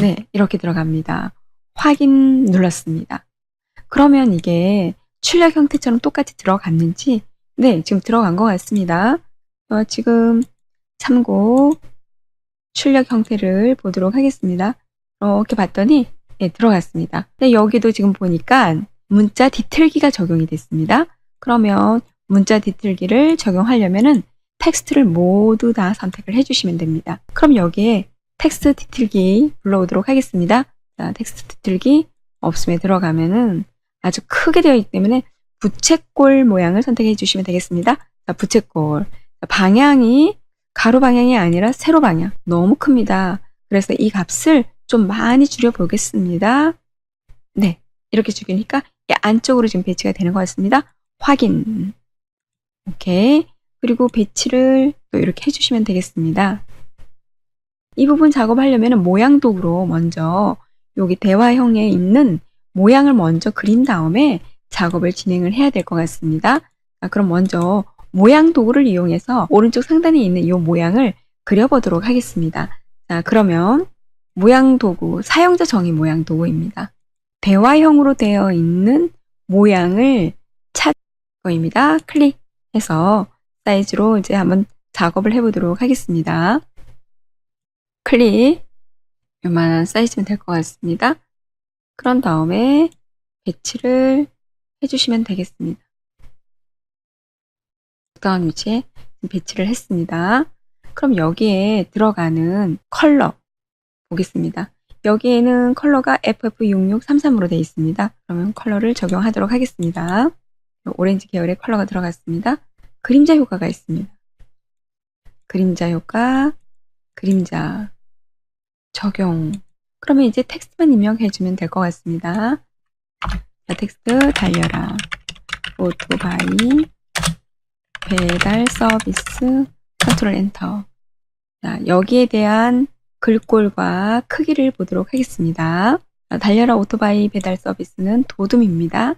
네, 이렇게 들어갑니다. 확인 눌렀습니다. 그러면 이게 출력 형태처럼 똑같이 들어갔는지 네, 지금 들어간 것 같습니다. 지금 참고 출력 형태를 보도록 하겠습니다. 이렇게 봤더니 네, 들어갔습니다. 근데 여기도 지금 보니까 문자 뒤틀기가 적용이 됐습니다. 그러면 문자 뒤틀기를 적용하려면은 텍스트를 모두 다 선택을 해주시면 됩니다. 그럼 여기에 텍스트 뒤틀기 불러오도록 하겠습니다. 자, 텍스트 뒤틀기 없음에 들어가면은 아주 크게 되어 있기 때문에 부채꼴 모양을 선택해 주시면 되겠습니다. 자, 부채꼴. 방향이 가로 방향이 아니라 세로 방향. 너무 큽니다. 그래서 이 값을 좀 많이 줄여 보겠습니다. 네. 이렇게 줄이니까 안쪽으로 지금 배치가 되는 것 같습니다. 확인. 오케이. 그리고 배치를 또 이렇게 해주시면 되겠습니다. 이 부분 작업하려면 모양 도구로 먼저 여기 대화형에 있는 모양을 먼저 그린 다음에 작업을 진행을 해야 될 것 같습니다. 자, 그럼 먼저 모양 도구를 이용해서 오른쪽 상단에 있는 이 모양을 그려보도록 하겠습니다. 자, 그러면 모양 도구, 사용자 정의 모양 도구입니다. 대화형으로 되어 있는 모양을 찾을 거입니다. 클릭해서 사이즈로 이제 한번 작업을 해보도록 하겠습니다. 클릭, 요만한 사이즈면 될 것 같습니다. 그런 다음에 배치를 해주시면 되겠습니다. 적당한 위치에 배치를 했습니다. 그럼 여기에 들어가는 컬러 보겠습니다. 여기에는 컬러가 FF6633으로 되어 있습니다. 그러면 컬러를 적용하도록 하겠습니다. 오렌지 계열의 컬러가 들어갔습니다. 그림자 효과가 있습니다. 그림자 효과, 그림자 적용. 그러면 이제 텍스트만 입력해주면 될 것 같습니다. 자, 텍스트 달려라. 오토바이 배달 서비스 컨트롤 엔터. 자, 여기에 대한 글꼴과 크기를 보도록 하겠습니다. 자, 달려라 오토바이 배달 서비스는 도둠입니다.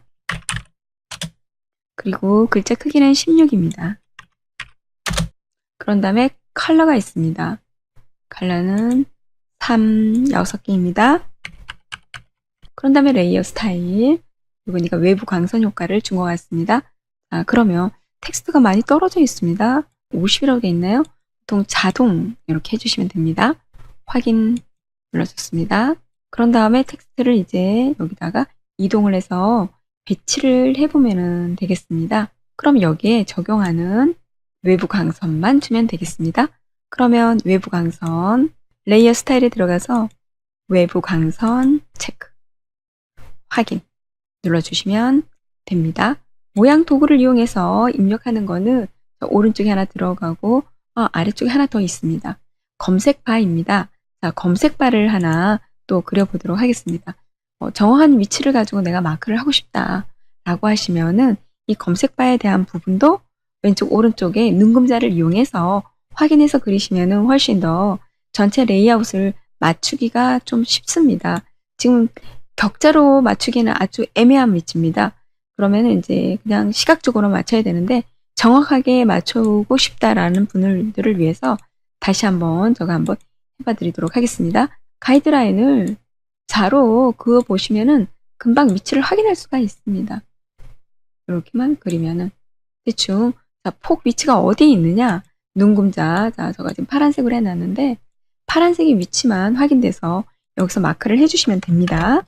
그리고 글자 크기는 16입니다. 그런 다음에 컬러가 있습니다. 컬러는 6개입니다. 그런 다음에 레이어 스타일. 이거니까 외부 광선 효과를 준 것 같습니다. 자, 그러면 텍스트가 많이 떨어져 있습니다. 50이라고 되어 있나요? 보통 자동 이렇게 해주시면 됩니다. 확인 눌러줬습니다. 그런 다음에 텍스트를 이제 여기다가 이동을 해서 배치를 해보면 되겠습니다. 그럼 여기에 적용하는 외부 광선만 주면 되겠습니다. 그러면 외부 광선 레이어 스타일에 들어가서 외부 광선 체크 확인 눌러주시면 됩니다. 모양 도구를 이용해서 입력하는 거는 오른쪽에 하나 들어가고 아래쪽에 하나 더 있습니다. 검색바입니다. 자, 검색바를 하나 또 그려보도록 하겠습니다. 정확한 위치를 가지고 내가 마크를 하고 싶다 라고 하시면은 이 검색바에 대한 부분도 왼쪽 오른쪽에 눈금자를 이용해서 확인해서 그리시면은 훨씬 더 전체 레이아웃을 맞추기가 좀 쉽습니다. 지금 격자로 맞추기는 아주 애매한 위치입니다. 그러면 이제 그냥 시각적으로 맞춰야 되는데 정확하게 맞추고 싶다라는 분들을 위해서 다시 한번 제가 한번 해봐 드리도록 하겠습니다. 가이드라인을 자로 그어 보시면은 금방 위치를 확인할 수가 있습니다. 이렇게만 그리면은 대충 자, 폭 위치가 어디에 있느냐? 눈금자. 자, 제가 지금 파란색으로 해놨는데 파란색의 위치만 확인돼서 여기서 마크를 해주시면 됩니다.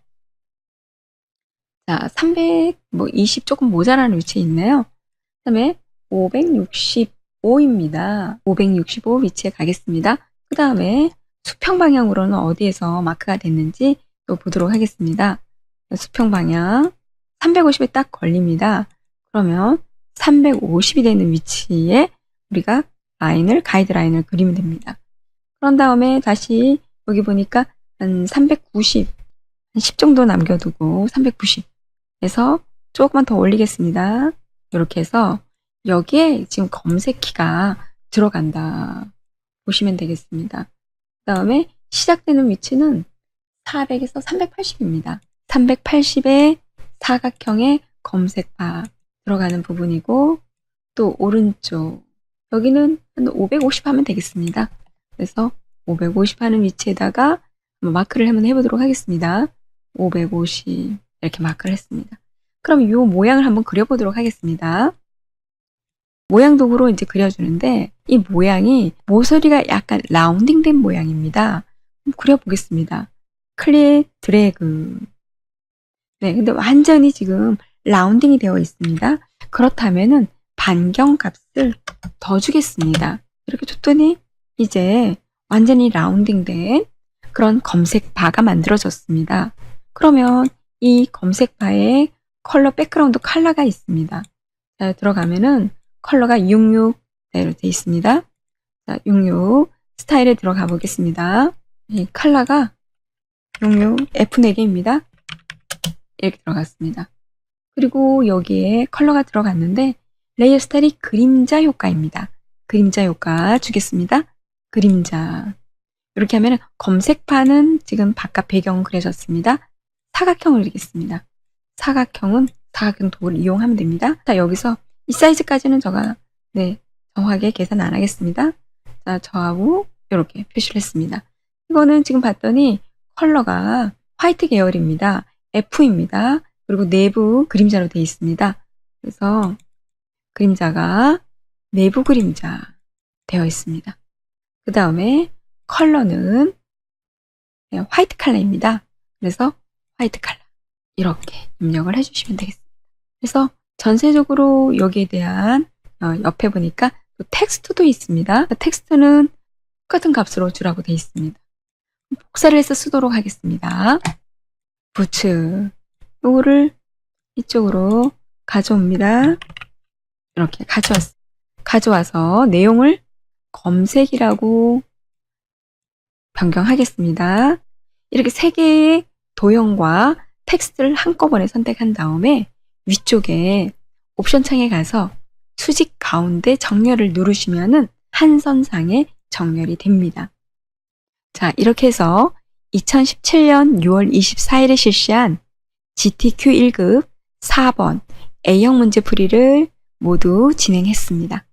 자, 320 조금 모자라는 위치에 있네요. 그 다음에 565입니다. 565 위치에 가겠습니다. 그 다음에 수평 방향으로는 어디에서 마크가 됐는지 또 보도록 하겠습니다. 수평 방향 350에 딱 걸립니다. 그러면 350이 되는 위치에 우리가 가이드라인을 그리면 됩니다. 그런 다음에 다시 여기 보니까 한 390, 한 10 정도 남겨두고 390에서 조금만 더 올리겠습니다. 이렇게 해서 여기에 지금 검색키가 들어간다 보시면 되겠습니다. 그 다음에 시작되는 위치는 400에서 380입니다. 380의 사각형의 검색바 들어가는 부분이고 또 오른쪽 여기는 한 550 하면 되겠습니다. 그래서 550 하는 위치에다가 마크를 한번 해보도록 하겠습니다. 550 이렇게 마크를 했습니다. 그럼 이 모양을 한번 그려보도록 하겠습니다. 모양 도구로 이제 그려주는데 이 모양이 모서리가 약간 라운딩된 모양입니다. 그려보겠습니다. 클릭 드래그. 네, 근데 완전히 지금 라운딩이 되어 있습니다. 그렇다면은 반경 값을 더 주겠습니다. 이렇게 줬더니 이제 완전히 라운딩된 그런 검색바가 만들어졌습니다. 그러면 이 검색바에 컬러 백그라운드 컬러가 있습니다. 자, 들어가면은 컬러가 66대로 되어 있습니다. 자, 66 스타일에 들어가 보겠습니다. 이 컬러가 66 F4개입니다. 이렇게 들어갔습니다. 그리고 여기에 컬러가 들어갔는데 레이어 스타일이 그림자 효과입니다. 그림자 효과 주겠습니다. 그림자. 이렇게 하면 검색판은 지금 바깥 배경은 그려졌습니다. 사각형을 그리겠습니다. 사각형은 사각형 도구를 이용하면 됩니다. 자, 여기서 이 사이즈까지는 제가 정확하게 계산 안 하겠습니다. 자, 저하고 이렇게 표시를 했습니다. 이거는 지금 봤더니 컬러가 화이트 계열입니다. F입니다. 그리고 내부 그림자로 되어 있습니다. 그래서 그림자가 내부 그림자 되어 있습니다. 그 다음에 컬러는 화이트 컬러입니다. 그래서 화이트 컬러 이렇게 입력을 해주시면 되겠습니다. 그래서 전체적으로 여기에 대한 옆에 보니까 또 텍스트도 있습니다. 텍스트는 똑같은 값으로 주라고 되어 있습니다. 복사를 해서 쓰도록 하겠습니다. 부츠 요거를 이쪽으로 가져옵니다. 이렇게 가져와서 내용을 검색이라고 변경하겠습니다. 이렇게 세 개의 도형과 텍스트를 한꺼번에 선택한 다음에 위쪽에 옵션 창에 가서 수직 가운데 정렬을 누르시면은 한선상에 정렬이 됩니다. 자, 이렇게 해서 2017년 6월 24일에 실시한 GTQ 1급 4번 A형 문제풀이를 모두 진행했습니다.